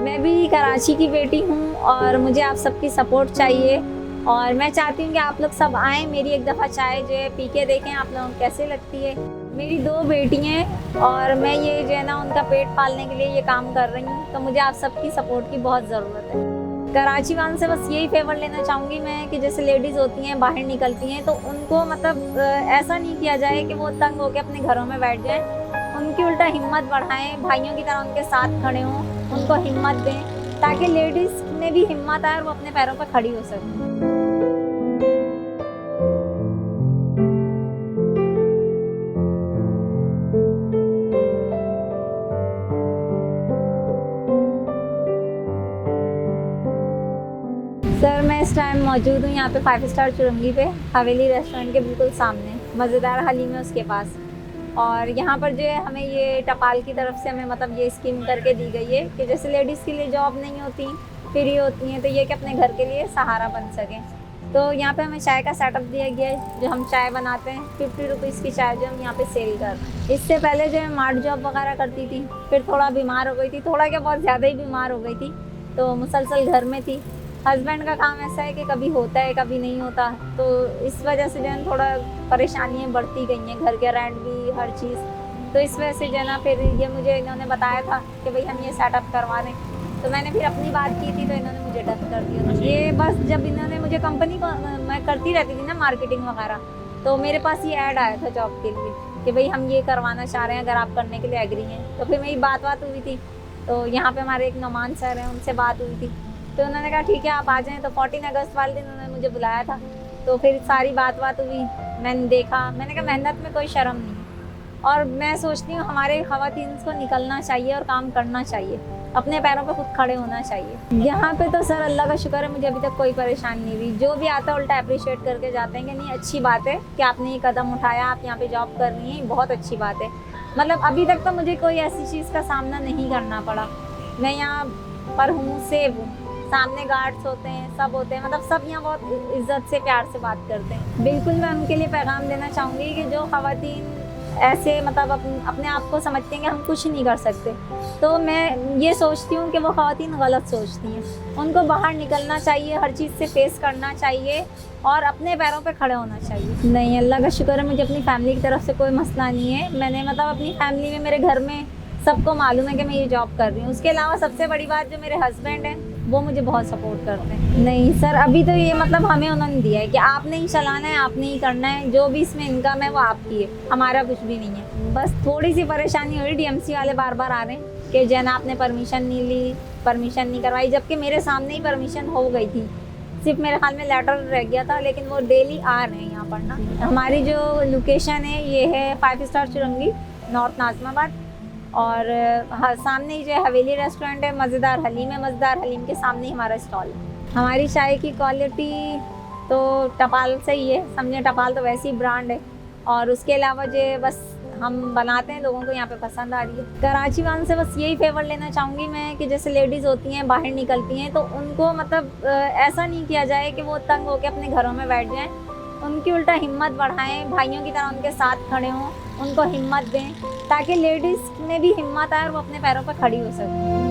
मैं भी कराची की बेटी हूँ और मुझे आप सबकी सपोर्ट चाहिए और मैं चाहती हूँ कि आप लोग सब आएँ, मेरी एक दफ़ा चाय जो है पी के देखें आप लोगों को कैसे लगती है। मेरी 2 बेटी हैं और मैं ये जो है ना उनका पेट पालने के लिए ये काम कर रही हूँ, तो मुझे आप सबकी सपोर्ट की बहुत ज़रूरत है। कराची वालों से बस यही फेवर लेना चाहूँगी मैं कि जैसे लेडीज़ होती हैं बाहर निकलती हैं तो उनको मतलब ऐसा नहीं किया जाए कि वो तंग होकर अपने घरों में बैठ जाएँ, उनकी उल्टा हिम्मत बढ़ाएं, भाइयों की तरह उनके साथ खड़े हों, उनको हिम्मत दें ताकि लेडीज़ में भी हिम्मत आए और वो अपने पैरों पर खड़ी हो सकें। सर मैं इस टाइम मौजूद हूँ यहाँ पे 5 स्टार चुरंगी पे हवेली रेस्टोरेंट के बिल्कुल सामने, मज़ेदार हलीम है उसके पास। और यहाँ पर जो है हमें ये टपाल की तरफ से हमें मतलब ये स्कीम करके दी गई है कि जैसे लेडीज़ के लिए जॉब नहीं होती, फ्री होती हैं, तो ये कि अपने घर के लिए सहारा बन सकें। तो यहाँ पे हमें चाय का सेटअप दिया गया है, जो हम चाय बनाते हैं 50 रुपीज़ की चाय जो हम यहाँ पे सेल कर रहे हैं। इससे पहले जो मैं मार्ट जॉब वगैरह करती थी, फिर थोड़ा बीमार हो गई थी, थोड़ा क्या बहुत ज़्यादा ही बीमार हो गई थी, तो मुसलसल घर में थी। हस्बैंड का काम ऐसा है कि कभी होता है कभी नहीं होता, तो इस वजह से जो है थोड़ा परेशानियाँ बढ़ती गई हैं, घर के रेंट भी हर चीज़। तो इस वजह से जो है ना फिर ये मुझे इन्होंने बताया था कि भाई हम ये सेटअप करवा दें, तो मैंने फिर अपनी बात की थी तो इन्होंने मुझे डन कर दिया। ये बस जब इन्होंने मुझे कंपनी को, मैं करती रहती थी ना मार्केटिंग वगैरह, तो मेरे पास ये ऐड आया था जॉब के लिए कि भाई हम ये करवाना चाह रहे हैं, अगर आप करने के लिए एग्री हैं। तो फिर मेरी बात हुई थी, तो यहाँ पे हमारे एक नोमान सर हैं, उनसे बात हुई थी, तो उन्होंने कहा ठीक है आप आ जाएं। तो 14 अगस्त वाले दिन उन्होंने मुझे बुलाया था, तो फिर सारी बात हुई, मैंने देखा, मैंने कहा मेहनत में कोई शर्म नहीं है और मैं सोचती हूँ हमारे ख़वातीन को निकलना चाहिए और काम करना चाहिए, अपने पैरों पे खुद खड़े होना चाहिए। यहाँ पे तो सर अल्लाह का शुक्र है मुझे अभी तक कोई परेशानी नहीं हुई, जो भी आता है उल्टा अप्रिशिएट करके जाते हैं कि नहीं अच्छी बात है कि आपने ये कदम उठाया, आप यहाँ पे जॉब कर रही हैं, बहुत अच्छी बात है। मतलब अभी तक तो मुझे कोई ऐसी चीज़ का सामना नहीं करना पड़ा। मैं यहाँ पर हूँ, सेव हूँ, सामने गार्ड्स होते हैं, सब होते हैं, मतलब सब यहाँ बहुत इज्जत से प्यार से बात करते हैं। बिल्कुल मैं उनके लिए पैगाम देना चाहूँगी कि जो ख़वातीन ऐसे मतलब अपने आप को समझती हैं कि हम कुछ नहीं कर सकते, तो मैं ये सोचती हूँ कि वो ख़वातीन गलत सोचती हैं। उनको बाहर निकलना चाहिए, हर चीज़ से फेस करना चाहिए और अपने पैरों पे खड़े होना चाहिए। नहीं, अल्लाह का शुक्र है मुझे अपनी फैमिली की तरफ से कोई मसला नहीं है। मैंने मतलब अपनी फैमिली में, मेरे घर में सबको मालूम है कि मैं ये जॉब कर रही हूँ। उसके अलावा सबसे बड़ी बात जो मेरे हस्बैंड हैं वो मुझे बहुत सपोर्ट करते हैं। नहीं सर, अभी तो ये मतलब हमें उन्होंने दिया है कि आपने ही चलाना है, आपने ही करना है, जो भी इसमें इनकम है वो आपकी है, हमारा कुछ भी नहीं है। बस थोड़ी सी परेशानी हो रही, डीएमसी वाले बार बार आ रहे हैं कि जना आपने परमिशन नहीं ली, परमिशन नहीं करवाई, जबकि मेरे सामने ही परमिशन हो गई थी, सिर्फ मेरे ख्याल में लेटर रह गया था, लेकिन वो डेली आ रहे हैं यहाँ पर ना। हमारी जो लोकेशन है ये है 5 स्टार चुरंगी, नॉर्थ नाज़िमाबाद, और सामने ही जो है हवेली रेस्टोरेंट है, मज़ेदार हलीम है, मज़ेदार हलीम के सामने ही हमारा स्टॉल है। हमारी चाय की क्वालिटी तो टपाल से ही है, समझे, टपाल तो वैसे ही ब्रांड है, और उसके अलावा जो बस हम बनाते हैं, लोगों को यहाँ पे पसंद आ रही है। कराची वालों से बस यही फेवर लेना चाहूँगी मैं कि जैसे लेडीज़ होती हैं बाहर निकलती हैं तो उनको मतलब ऐसा नहीं किया जाए कि वो तंग होकर अपने घरों में बैठ जाएँ, उनकी उल्टा हिम्मत बढ़ाएं, भाइयों की तरह उनके साथ खड़े हों, उनको हिम्मत दें ताकि लेडीज़ में भी हिम्मत आए और वो अपने पैरों पर खड़ी हो सकें।